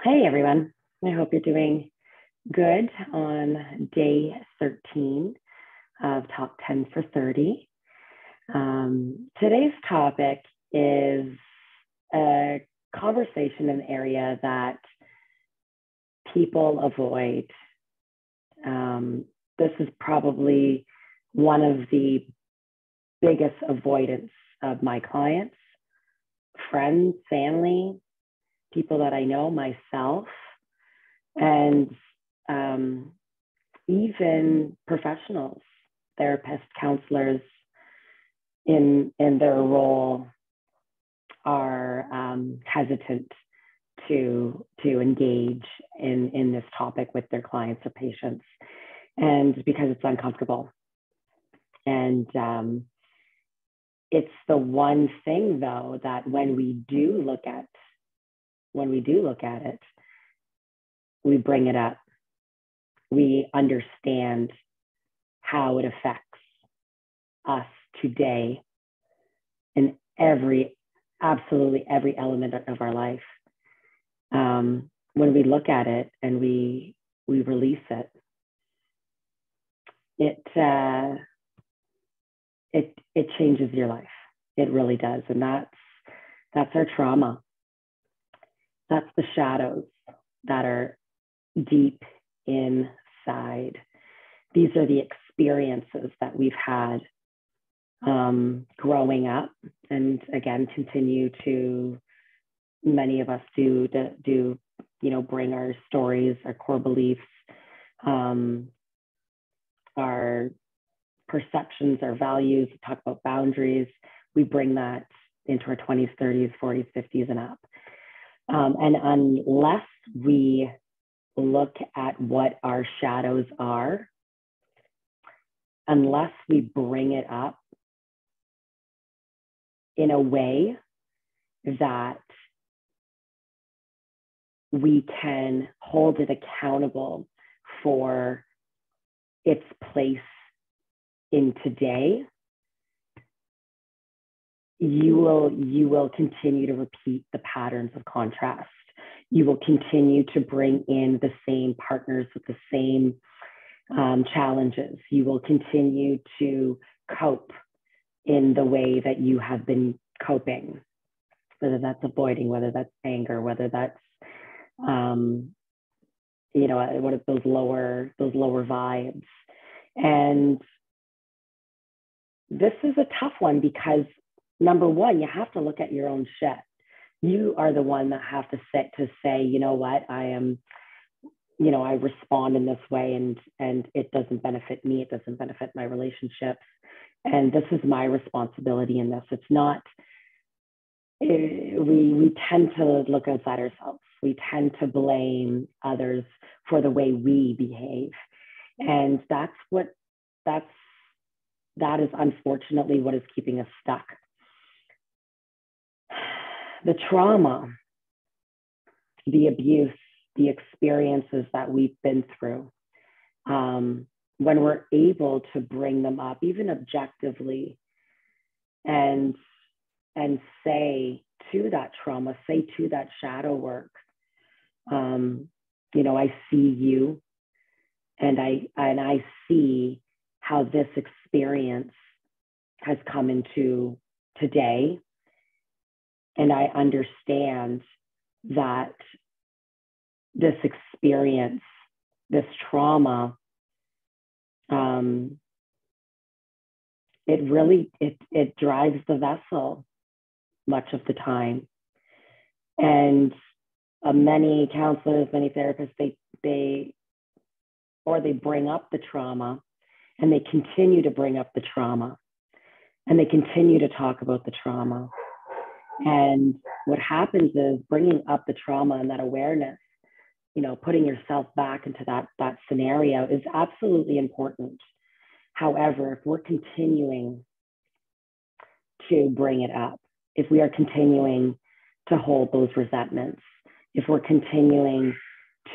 Hey everyone, I hope you're doing good on day 13 of Top 10 for 30. Today's topic is a conversation, an area that people avoid. This is probably one of the biggest avoidance of my clients, friends, family, people that I know, myself, and um, even professionals, therapists, counselors in their role are hesitant to engage in this topic with their clients or patients, and because it's uncomfortable. And it's the one thing though that when we do look at it, we bring it up. We understand how it affects us today in absolutely every element of our life. When we look at it and we release it, it changes your life. It really does, and that's our trauma. That's the shadows that are deep inside. These are the experiences that we've had growing up, and again, continue to, many of us do bring our stories, our core beliefs, our perceptions, our values, talk about boundaries. We bring that into our 20s, 30s, 40s, 50s, and up. And unless we look at what our shadows are, unless we bring it up in a way that we can hold it accountable for its place in today, you will continue to repeat the patterns of contrast. You will continue to bring in the same partners with the same challenges. You will continue to cope in the way that you have been coping, whether that's avoiding, whether that's anger, whether that's what are those lower vibes. And this is a tough one because, number one, you have to look at your own shit. You are the one that have to sit to say, you know what, I respond in this way, and it doesn't benefit me. It doesn't benefit my relationships. And this is my responsibility in this. It's not, we tend to look outside ourselves. We tend to blame others for the way we behave. And that is unfortunately what is keeping us stuck. The trauma, the abuse, the experiences that we've been through, when we're able to bring them up, even objectively, and say to that trauma, say to that shadow work, I see you, and I see how this experience has come into today, and I understand that this experience, this trauma, it drives the vessel much of the time. And many counselors, many therapists, they bring up the trauma, and they continue to bring up the trauma, and they continue to talk about the trauma. And what happens is, bringing up the trauma and that awareness, putting yourself back into that scenario is absolutely important. However, if we're continuing to bring it up, if we are continuing to hold those resentments, if we're continuing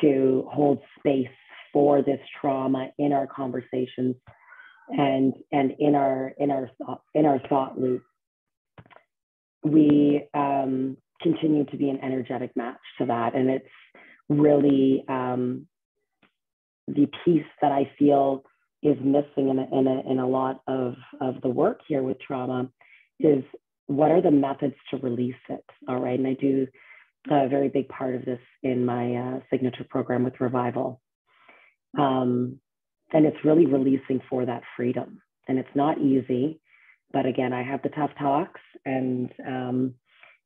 to hold space for this trauma in our conversations and in our thought loop, we continue to be an energetic match to that. And really the piece that I feel is missing in a lot of the work here with trauma is what are the methods to release it, all right? And I do a very big part of this in my signature program with Revival. And it's really releasing for that freedom. And it's not easy, but again, I have the tough talks. And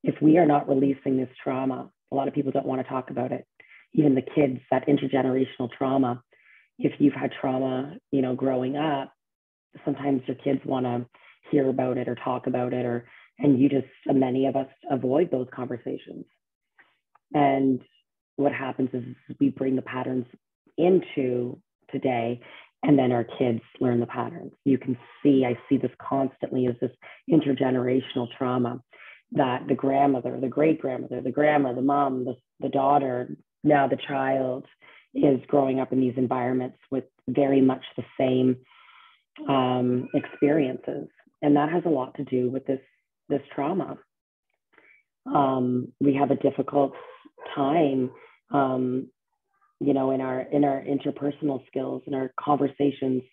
if we are not releasing this trauma, a lot of people don't want to talk about it. Even the kids, that intergenerational trauma, if you've had trauma, you know, growing up, sometimes your kids want to hear about it or talk about it, and you just, many of us avoid those conversations. And what happens is we bring the patterns into today, and then our kids learn the patterns. You can see, I see this constantly as this intergenerational trauma that the grandmother, the great grandmother, the grandma, the mom, the daughter, now the child is growing up in these environments with very much the same experiences. And that has a lot to do with this trauma. We have a difficult time, you know, in our interpersonal skills, in our conversations.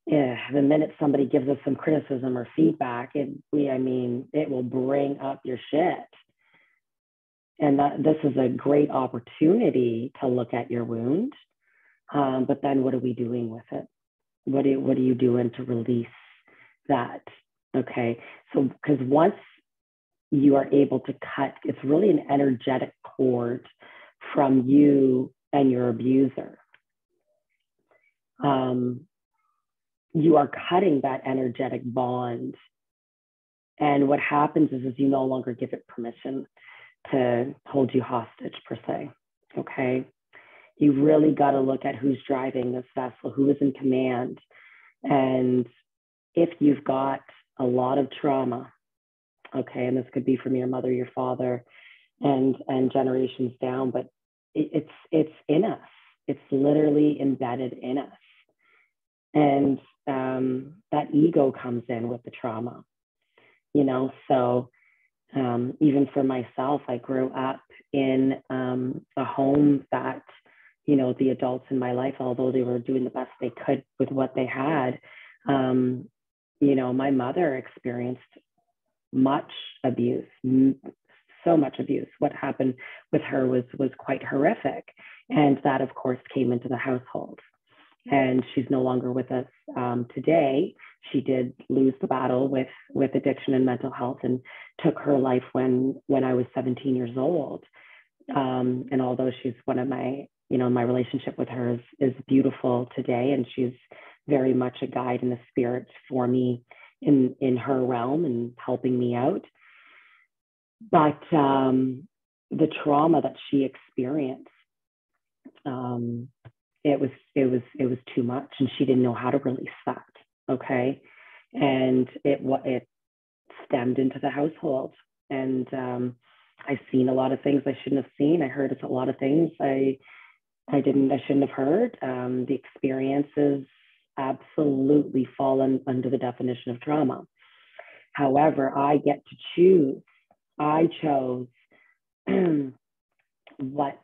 The minute somebody gives us some criticism or feedback, it will bring up your shit. And this is a great opportunity to look at your wound. But then what are we doing with it? What are you doing to release that? Okay. So, because once you are able to cut, it's really an energetic cord from you and your abuser. You are cutting that energetic bond. And what happens is you no longer give it permission to hold you hostage, per se. Okay. You really got to look at who's driving this vessel, who is in command. And if you've got a lot of trauma, okay, and this could be from your mother, your father, and generations down, but it's in us. It's literally embedded in us. And that ego comes in with the trauma, you know. So even for myself, I grew up in a home that, you know, the adults in my life, although they were doing the best they could with what they had, you know, my mother experienced much abuse, so much abuse. What happened with her was quite horrific. And that, of course, came into the household. And she's no longer with us today. She did lose the battle with addiction and mental health, and took her life when I was 17 years old. And although she's one of my, you know, my relationship with her is beautiful today, and she's very much a guide and a spirit for me in her realm and helping me out. But the trauma that she experienced, it was too much, and she didn't know how to release that. Okay. And it stemmed into the household. And I've seen a lot of things I shouldn't have seen. I heard a lot of things I shouldn't have heard. The experiences absolutely fall under the definition of trauma. However, I get to choose. I chose what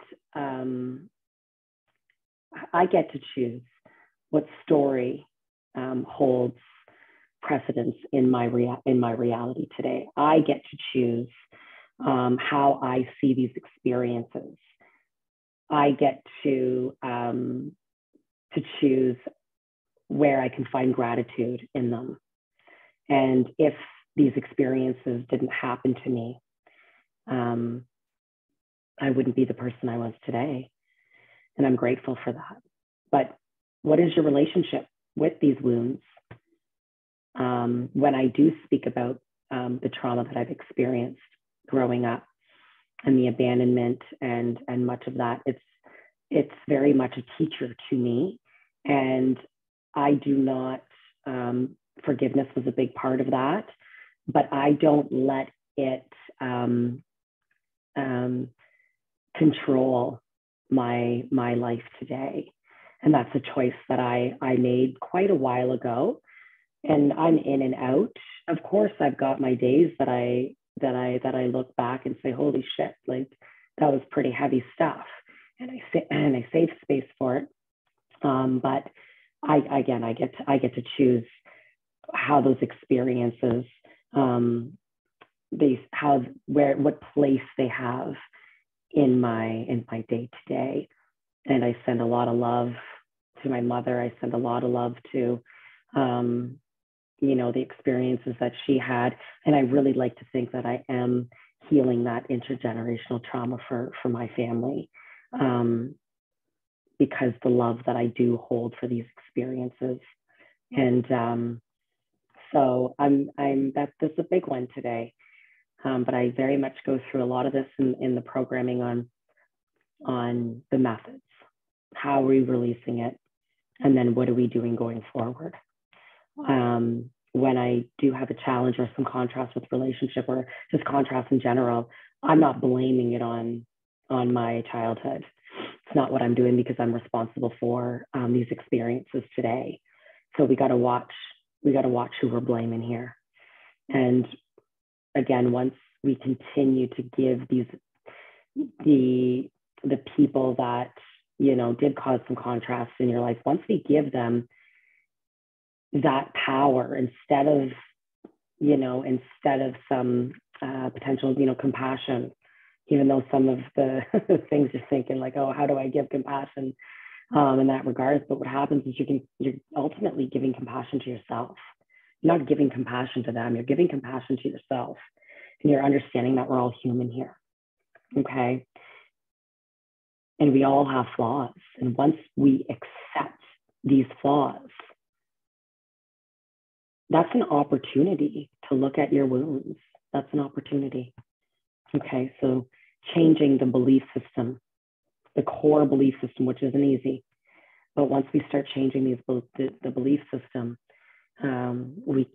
I get to choose what story holds precedence in my reality today. I get to choose how I see these experiences. I get to choose where I can find gratitude in them. And if these experiences didn't happen to me, I wouldn't be the person I was today. And I'm grateful for that. But what is your relationship with these wounds? When I do speak about the trauma that I've experienced growing up and the abandonment and much of that, it's very much a teacher to me. And I do not, forgiveness was a big part of that, but I don't let it control my life today. And that's a choice that I made quite a while ago. And I'm in and out. Of course, I've got my days that I look back and say, holy shit, like that was pretty heavy stuff. and I save space for it. But I get to choose how those experiences, what place they have in my day to day. And I send a lot of love to my mother. I send a lot of love to, the experiences that she had. And I really like to think that I am healing that intergenerational trauma for my family. Because the love that I do hold for these experiences. And so that's a big one today. But I very much go through a lot of this in the programming on the methods. How are we releasing it? And then what are we doing going forward? When I do have a challenge or some contrast with relationship or just contrast in general, I'm not blaming it on my childhood. It's not what I'm doing because I'm responsible for these experiences today. So we got to watch who we're blaming here. And again, once we continue to give the people that, did cause some contrast in your life, once we give them that power instead of some potential, compassion, even though some of the things you're thinking like, oh, how do I give compassion in that regards? But what happens is you're ultimately giving compassion to yourself. You're not giving compassion to them. You're giving compassion to yourself. And you're understanding that we're all human here. Okay. And we all have flaws. And once we accept these flaws, that's an opportunity to look at your wounds. That's an opportunity. Okay. So changing the belief system, the core belief system, which isn't easy. But once we start changing the belief system, we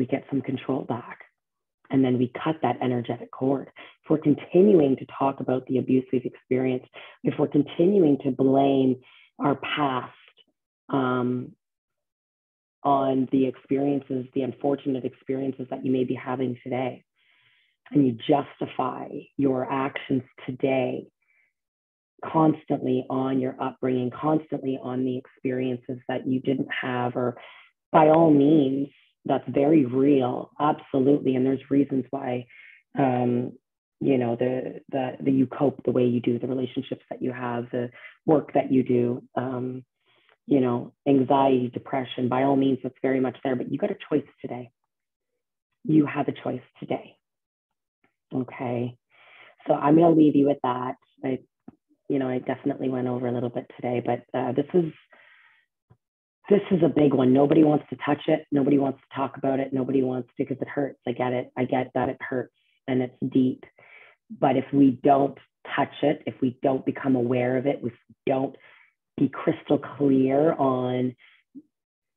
get some control back. And then we cut that energetic cord. If we're continuing to talk about the abuse we've experienced, if we're continuing to blame our past on the experiences, the unfortunate experiences that you may be having today, and you justify your actions today constantly on your upbringing, constantly on the experiences that you didn't have, or by all means, that's very real, absolutely. And there's reasons why, you cope the way you do, the relationships that you have, the work that you do, anxiety, depression, by all means, that's very much there, but you got a choice today. You have a choice today. Okay. So I'm going to leave you with that. I definitely went over a little bit today, but this is a big one. Nobody wants to touch it. Nobody wants to talk about it. Nobody wants to, because it hurts. I get it. I get that it hurts and it's deep. But if we don't touch it, if we don't become aware of it, if we don't be crystal clear on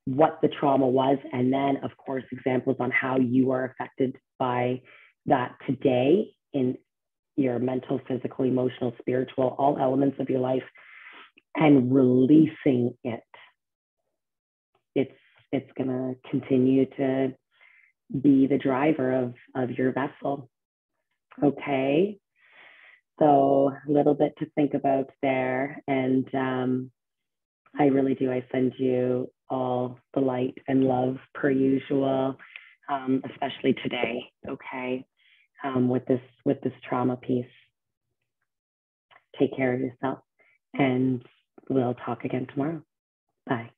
what the trauma was, and then, of course, examples on how you are affected by that today in your mental, physical, emotional, spiritual, all elements of your life, and releasing it, it's going to continue to be the driver of your vessel. Okay. So a little bit to think about there. And I really do. I send you all the light and love per usual, especially today. Okay. With this trauma piece. Take care of yourself, and we'll talk again tomorrow. Bye.